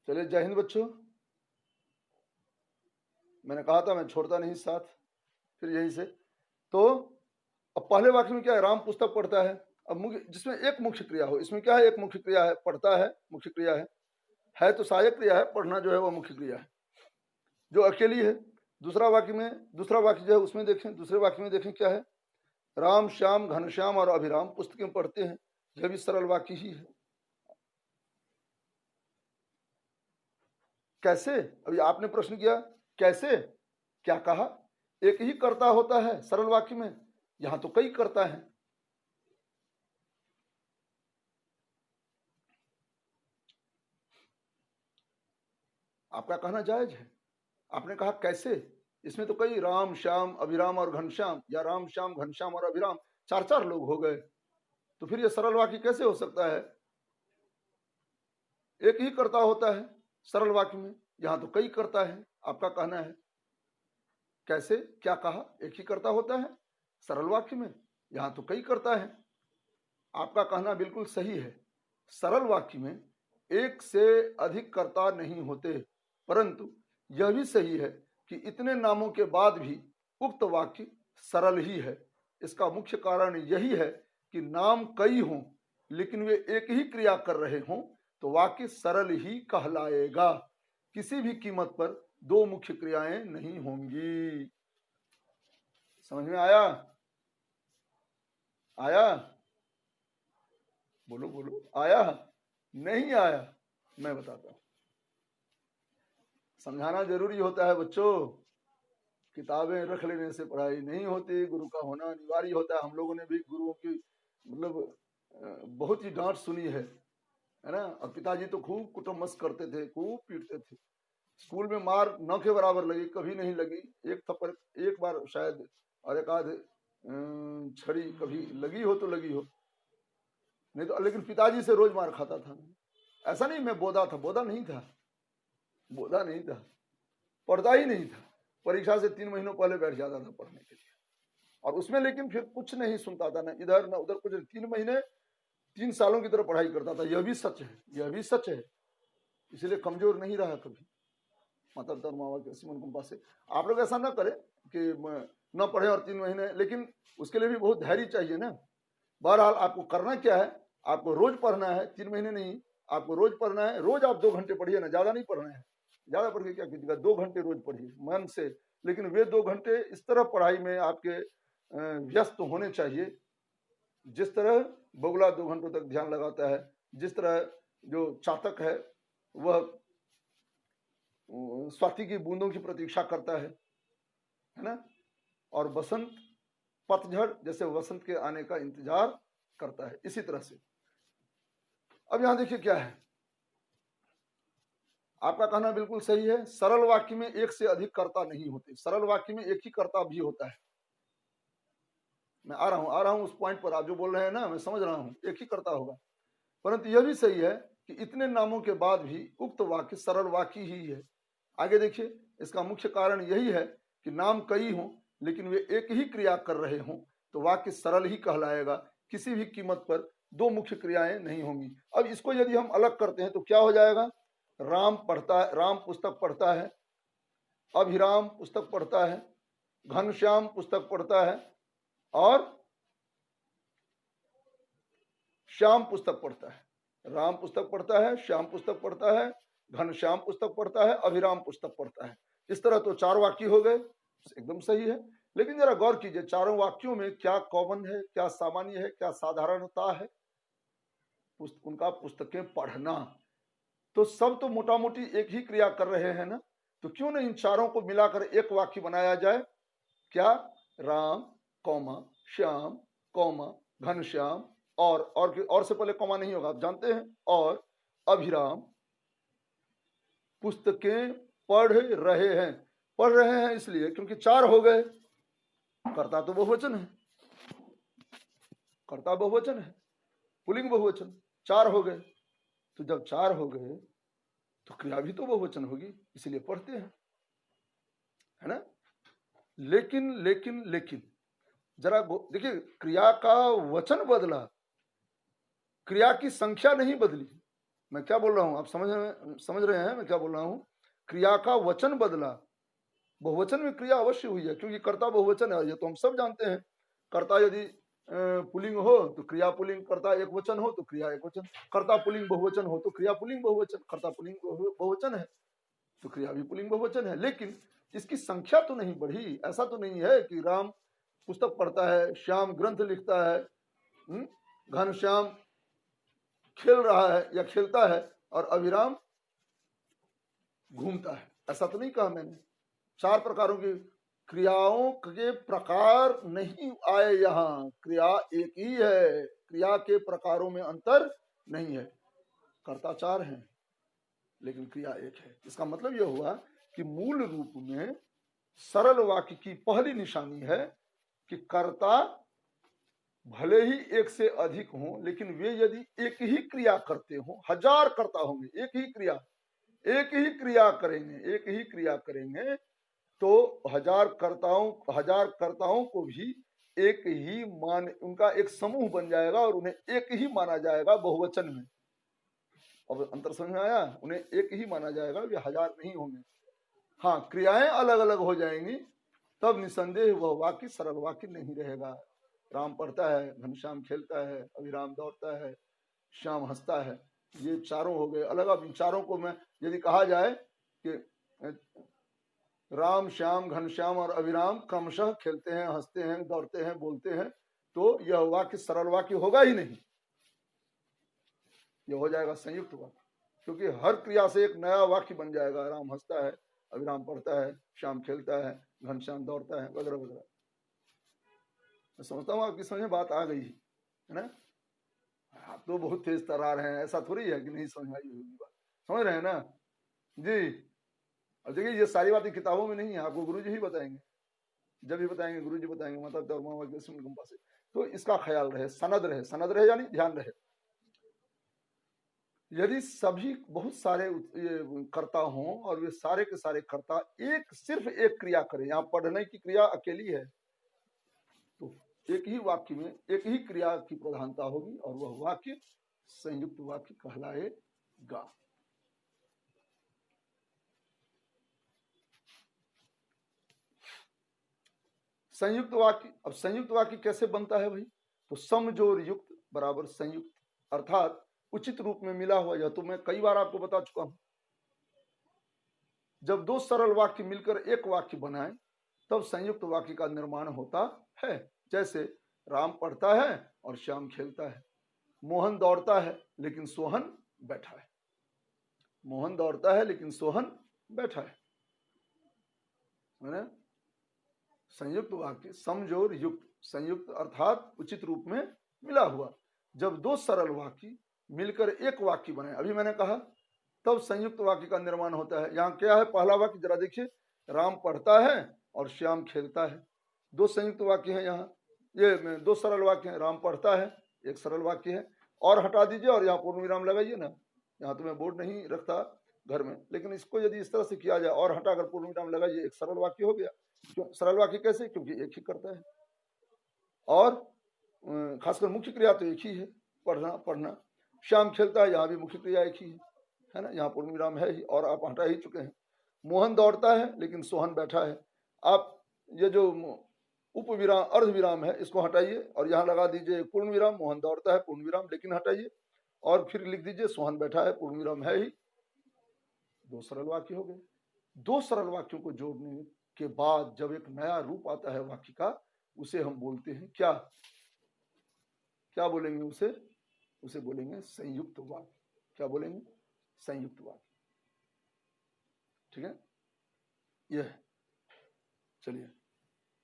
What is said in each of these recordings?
चलिए, जय हिंद बच्चों। मैंने कहा था मैं छोड़ता नहीं साथ, फिर यही से। तो अब पहले वाक्य में क्या है, राम पुस्तक पढ़ता है। अब मुख्य, जिसमें एक मुख्य क्रिया हो, इसमें क्या है, एक मुख्य क्रिया है, पढ़ता है मुख्य क्रिया है तो सहायक क्रिया है, पढ़ना जो है वो मुख्य क्रिया है जो अकेली है। दूसरा वाक्य जो है उसमें देखें, दूसरे वाक्य में देखें क्या है, राम श्याम घनश्याम और अभिराम पुस्तकें पढ़ते हैं। यह भी सरल वाक्य ही है। कैसे? अभी आपने प्रश्न किया कैसे, क्या कहा, एक ही कर्ता होता है सरल वाक्य में, यहां तो कई कर्ता हैं। आपका कहना जायज है। आपने कहा कैसे, इसमें तो कई राम श्याम अभिराम और घनश्याम, या राम श्याम घनश्याम और अभिराम, चार चार लोग हो गए, तो फिर यह सरल वाक्य कैसे हो सकता है? एक ही कर्ता होता है सरल वाक्य में, यहां तो कई कर्ता है। आपका कहना है कैसे, क्या कहा, एक ही कर्ता होता है सरल वाक्य में, यहां तो कई कर्ता है। आपका कहना बिल्कुल सही है। सरल वाक्य में एक से अधिक कर्ता नहीं होते, परंतु यह भी सही है कि इतने नामों के बाद भी उक्त वाक्य सरल ही है। इसका मुख्य कारण यही है कि नाम कई हों लेकिन वे एक ही क्रिया कर रहे हों तो वाक्य सरल ही कहलाएगा। किसी भी कीमत पर दो मुख्य क्रियाएं नहीं होंगी। समझ में आया? आया? बोलो बोलो, आया? नहीं आया? मैं बताता हूं। समझाना जरूरी होता है बच्चों। किताबें रख लेने से पढ़ाई नहीं होती, गुरु का होना अनिवार्य होता है। हम लोगों ने भी गुरुओं की मतलब बहुत ही डांट सुनी है ना। और पिताजी तो खूब कुटुम्बस करते थे, खूब पीटते थे। स्कूल में मार न के बराबर लगी, कभी नहीं लगी। एक थप्पड़ एक बार शायद, और एक आध छड़ी कभी लगी हो तो लगी हो, नहीं तो। लेकिन पिताजी से रोज मार खाता था। ऐसा नहीं मैं बोधा था, बोधा नहीं था, बोधा नहीं था, पढ़ता ही नहीं था। परीक्षा से 3 महीनों पहले बैठ जाता था पढ़ने के लिए, और उसमें लेकिन फिर कुछ नहीं सुनता था, ना इधर ना उधर, कुछ 3 महीने 3 सालों की तरह पढ़ाई करता था। यह भी सच है, यह भी सच है। इसलिए कमजोर नहीं रहा कभी, माता पिता और माँ के सिमन कुंपा से। आप लोग ऐसा ना करें कि न पढ़े और 3 महीने, लेकिन उसके लिए भी बहुत धैर्य चाहिए ना। बहरहाल आपको करना क्या है, आपको रोज पढ़ना है, 3 महीने नहीं, आपको रोज पढ़ना है। रोज आप 2 घंटे पढ़िए ना, ज्यादा नहीं पढ़ना है। ज्यादा पढ़ के क्या कीजिएगा, 2 घंटे रोज पढ़िए मन से। लेकिन वे 2 घंटे इस तरह पढ़ाई में आपके व्यस्त होने चाहिए जिस तरह बगुला 2 घंटों तक ध्यान लगाता है, जिस तरह जो चातक है वह स्वाति की बूंदों की प्रतीक्षा करता है ना। और बसंत पतझड़ जैसे वसंत के आने का इंतजार करता है, इसी तरह से। अब यहां देखिए क्या है, आपका कहना बिल्कुल सही है। सरल वाक्य में एक से अधिक कर्ता नहीं होते, सरल वाक्य में एक ही कर्ता भी होता है। मैं आ रहा हूं उस पॉइंट पर। आप जो बोल रहे हैं ना, मैं समझ रहा हूं, एक ही कर्ता होगा। परंतु यह भी सही है कि इतने नामों के बाद भी उक्त वाक्य सरल वाक्य ही है। आगे देखिए, इसका मुख्य कारण यही है कि नाम कई हों लेकिन वे एक ही क्रिया कर रहे हों तो वाक्य सरल ही कहलाएगा। किसी भी कीमत पर दो मुख्य क्रियाएं नहीं होंगी। अब इसको यदि हम अलग करते हैं तो क्या हो जाएगा, राम पढ़ता है, राम पुस्तक पढ़ता है, अभिराम पुस्तक पढ़ता है, घनश्याम पुस्तक पढ़ता है, और श्याम पुस्तक पढ़ता है। राम पुस्तक पढ़ता है, श्याम पुस्तक पढ़ता है, घनश्याम पुस्तक पढ़ता है, अभिराम पुस्तक पढ़ता है। इस तरह तो 4 वाक्य हो गए, एकदम सही है। लेकिन जरा गौर कीजिए, चारों वाक्यों में क्या कॉमन है, क्या सामान्य है, क्या साधारणता है? उनका पुस्तकें पढ़ना। तो सब तो मोटा मोटी एक ही क्रिया कर रहे हैं ना, तो क्यों नहीं इन चारों को मिलाकर एक वाक्य बनाया जाए? क्या? राम कौमा श्याम कौमा घनश्याम और से पहले कौमा नहीं होगा, आप जानते हैं, और अभिराम पुस्तकें पढ़ रहे हैं। पढ़ रहे हैं इसलिए क्योंकि 4 हो गए, कर्ता तो बहुवचन है, कर्ता बहुवचन है, पुल्लिंग बहुवचन, 4 हो गए। तो जब 4 हो गए तो क्रिया भी तो बहुवचन होगी, इसलिए पढ़ते हैं, है ना। लेकिन लेकिन लेकिन जरा देखिए, क्रिया का वचन बदला, क्रिया की संख्या नहीं बदली। मैं क्या बोल रहा हूँ, आप समझ रहे हैं मैं क्या बोल रहा हूँ? क्रिया का वचन बदला, बहुवचन में क्रिया अवश्य हुई है, क्योंकि कर्ता बहुवचन है, ये तो हम सब जानते हैं। कर्ता यदि पुल्लिंग हो तो क्रिया पुल्लिंग, कर्ता एक वचन हो तो क्रिया एक वचन, कर्ता पुल्लिंग बहुवचन हो तो क्रिया पुल्लिंग बहुवचन, कर्ता पुल्लिंग बहुवचन है तो क्रिया भी पुल्लिंग बहुवचन है। लेकिन इसकी संख्या तो नहीं बढ़ी। ऐसा तो नहीं है कि राम पुस्तक पढ़ता है, श्याम ग्रंथ लिखता है, घनश्याम खेल रहा है या खेलता है और अभिराम घूमता है, ऐसा तो नहीं कहा मैंने। 4 प्रकारों की क्रियाओं के प्रकार नहीं आए, यहाँ क्रिया एक ही है, क्रिया के प्रकारों में अंतर नहीं है। कर्ता 4 हैं लेकिन क्रिया एक है। इसका मतलब यह हुआ कि मूल रूप में सरल वाक्य की पहली निशानी है कि कर्ता भले ही एक से अधिक हों, लेकिन वे यदि एक ही क्रिया करते हों, 1000 कर्ता होंगे, एक ही क्रिया करेंगे तो 1000 कर्ताओं को भी एक ही उनका एक समूह बन जाएगा और उन्हें एक ही माना जाएगा बहुवचन में। अब अंतर समझ में आया? उन्हें एक ही माना जाएगा, वे 1000 नहीं होंगे। हाँ, क्रियाएं अलग अलग हो जाएंगी, तब निसंदेह वह वाक्य सरल वाक्य नहीं रहेगा। राम पढ़ता है, घनश्याम खेलता है, अभिराम दौड़ता है, श्याम हंसता है, ये चारों हो गए अलग। अब इन चारों को मैं यदि कहा जाए कि राम, श्याम, घनश्याम और अभिराम क्रमशः खेलते हैं, हंसते हैं, दौड़ते हैं, बोलते हैं, तो यह वाक्य सरल वाक्य होगा ही नहीं, यह हो जाएगा संयुक्त वाक्य, क्योंकि हर क्रिया से एक नया वाक्य बन जाएगा। राम हंसता है, अभिराम पढ़ता है, श्याम खेलता है, घनश्याम दौड़ता है, वगैरह वगैरह। मैं समझता हूँ आपकी समझ में बात आ गई है ना? आप तो बहुत तेज तर्रार हैं, ऐसा थोड़ी है कि नहीं समझ आई होगी बात। समझ रहे हैं ना जी? और देखिए, ये सारी बातें किताबों में नहीं है, आपको गुरुजी ही बताएंगे। जब भी बताएंगे गुरुजी बताएंगे, माता पिता और मामा के कृपा से। तो इसका ख्याल रहे, सनद रहे यानी ध्यान रहे। यदि सभी बहुत सारे कर्ता हों और वे सारे के सारे कर्ता सिर्फ एक क्रिया करें, यहाँ पढ़ने की क्रिया अकेली है, तो एक ही वाक्य में एक ही क्रिया की प्रधानता होगी और वह वाक्य संयुक्त वाक्य कहलाएगा। संयुक्त वाक्य, अब संयुक्त वाक्य कैसे बनता है भाई? तो समजोर युक्त बराबर संयुक्त, अर्थात उचित रूप में मिला हुआ। यह तो मैं कई बार आपको बता चुका हूं। जब 2 सरल वाक्य मिलकर एक वाक्य बनाए तब संयुक्त वाक्य का निर्माण होता है। जैसे राम पढ़ता है और श्याम खेलता है, मोहन दौड़ता है लेकिन सोहन बैठा है, मोहन दौड़ता है लेकिन सोहन बैठा है ना? संयुक्त वाक्य समजोर युक्त, संयुक्त अर्थात उचित रूप में मिला हुआ। जब 2 सरल वाक्य मिलकर एक वाक्य बने, अभी मैंने कहा, तब संयुक्त वाक्य का निर्माण होता है। यहाँ क्या है? पहला वाक्य जरा देखिए, राम पढ़ता है और श्याम खेलता है। 2 संयुक्त वाक्य हैं यहाँ, ये 2 सरल वाक्य हैं। राम पढ़ता है एक सरल वाक्य है, और हटा दीजिए और यहाँ पूर्ण विराम लगाइए ना। यहाँ तो मैं बोर्ड नहीं रखता घर में, लेकिन इसको यदि इस तरह से किया जाए और हटाकर पूर्ण विराम लगाइए, एक सरल वाक्य हो गया। क्यों सरल वाक्य? कैसे? क्योंकि एक ही करता है और खासकर मुख्य क्रिया तो एक ही है, पढ़ना। श्याम खेलता है, यहाँ भी मुख्य क्रिया एक ही है ना, यहाँ पूर्ण विराम है ही और आप हटा ही चुके हैं। मोहन दौड़ता है लेकिन सोहन बैठा है, आप ये जो उप विराम अर्ध विराम है इसको हटाइए और यहाँ लगा दीजिए पूर्ण विराम। मोहन दौड़ता है पूर्ण विराम, लेकिन हटाइए और फिर लिख दीजिए सोहन बैठा है, पूर्ण विराम है ही। 2 सरल वाक्य हो गए। 2 सरल वाक्यों को जोड़ने के बाद जब एक नया रूप आता है वाक्य का, उसे हम बोलते हैं क्या? क्या बोलेंगे उसे? उसे बोलेंगे संयुक्त वाक्य। क्या बोलेंगे? संयुक्त वाक्य। ठीक है, यह चलिए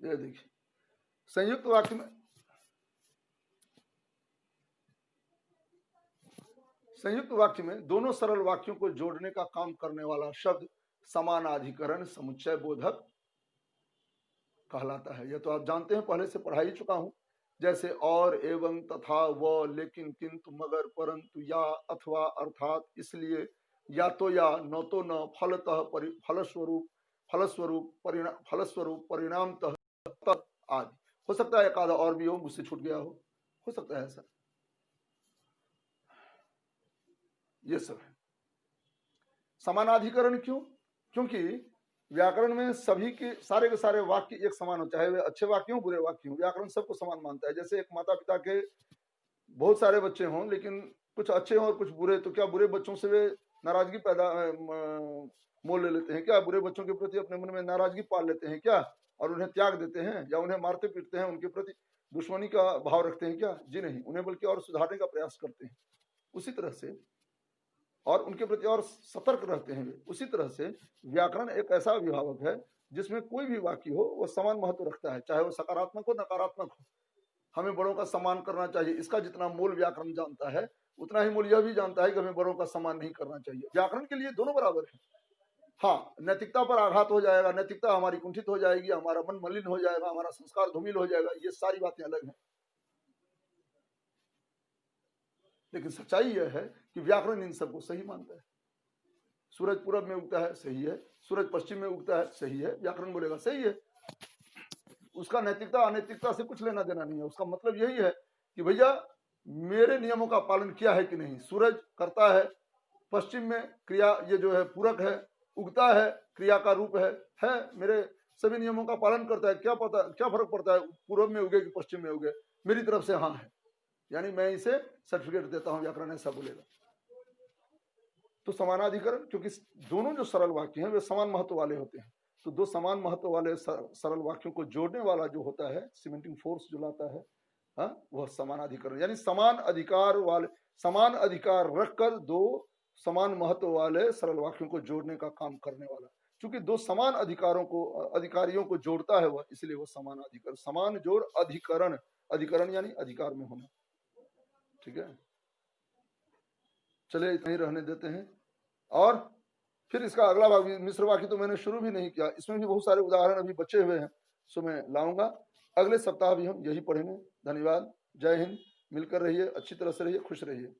ये देखिए संयुक्त वाक्य में, संयुक्त वाक्य में दोनों सरल वाक्यों को जोड़ने का काम करने वाला शब्द समानाधिकरण समुच्चय बोधक कहलाता है। यह तो आप जानते हैं, पहले से पढ़ा ही चुका हूं। जैसे और, एवं, तथा, व, लेकिन, किंतु, मगर, परंतु, या, अथवा, अर्थात, इसलिए, या तो या, न तो न, फलतः, फलस्वरूप, परिणामतः, तत् आदि। हो सकता है एक आधा और भी हो, मुझसे छूट गया हो सकता है ऐसा। ये सब है। समानाधिकरण क्यों? क्योंकि व्याकरण में सभी के सारे वाक्य एक समान हो, चाहे वे अच्छे वाक्य हो बुरे वाक्य हो, व्याकरण सबको समान मानता है। जैसे एक माता पिता के बहुत सारे बच्चे हों लेकिन कुछ अच्छे हों और कुछ बुरे, तो क्या बुरे बच्चों से वे नाराजगी पैदा मोल ले लेते हैं क्या? बुरे बच्चों के प्रति अपने मन में नाराजगी पाल लेते हैं क्या और उन्हें त्याग देते हैं, या उन्हें मारते पीटते हैं, उनके प्रति दुश्मनी का भाव रखते हैं क्या? जी नहीं, उन्हें बल्कि और सुधारने का प्रयास करते हैं। उसी तरह से और उनके प्रति और सतर्क रहते हैं वे। उसी तरह से व्याकरण एक ऐसा अभिभावक है जिसमें कोई भी वाक्य हो वो समान महत्व रखता है, चाहे वो सकारात्मक हो नकारात्मक हो। हमें बड़ों का सम्मान करना चाहिए, इसका जितना मूल व्याकरण जानता है उतना ही मूल यह भी जानता है कि हमें बड़ों का सम्मान नहीं करना चाहिए। व्याकरण के लिए दोनों बराबर है। हाँ, नैतिकता पर आघात हो जाएगा, नैतिकता हमारी कुंठित हो जाएगी, हमारा मन मलिन हो जाएगा, हमारा संस्कार धूमिल हो जाएगा, ये सारी बातें अलग हैं। लेकिन सच्चाई यह है कि व्याकरण इन सबको सही मानता है। सूरज पूरब में उगता है, सही है। सूरज पश्चिम में उगता है, सही है। व्याकरण बोलेगा सही है। उसका नैतिकता अनैतिकता से कुछ लेना देना नहीं है। उसका मतलब यही है कि भैया मेरे नियमों का पालन किया है कि नहीं। सूरज करता है, पश्चिम में क्रिया ये जो है पूरक है, उगता है, क्रिया का रूप है मेरे सभी नियमों का पालन करता है। क्या पता क्या फर्क पड़ता है पूर्व में उगे कि पश्चिम में उगे, मेरी तरफ से हाँ है, यानी मैं इसे सर्टिफिकेट देता हूं। व्याकरण ऐसा बोलेगा। तो समानाधिकरण, क्योंकि दोनों जो सरल वाक्य हैं वे समान महत्व वाले होते हैं, तो दो समान महत्व वाले सरल वाक्यों को जोड़ने वाला जो होता है, सीमेंटिंग फोर्स जो लाता है, वह समानाधिकरण, यानी समान अधिकार वाले, समान अधिकार रखकर दो समान महत्व वाले सरल वाक्यों को जोड़ने का काम करने वाला। क्योंकि दो समान अधिकारियों को जोड़ता है वह, इसलिए वह समान अधिकरण, समान जोड़ अधिकरण, अधिकरण यानी अधिकार में होना। ठीक है, चलिए इतना ही रहने देते हैं। और फिर इसका अगला भाग, मिश्र वाक्य तो मैंने शुरू भी नहीं किया, इसमें भी बहुत सारे उदाहरण अभी बचे हुए हैं, सो मैं लाऊंगा। अगले सप्ताह भी हम यही पढ़ेंगे। धन्यवाद, जय हिंद। मिलकर रहिए, अच्छी तरह से रहिए, खुश रहिए।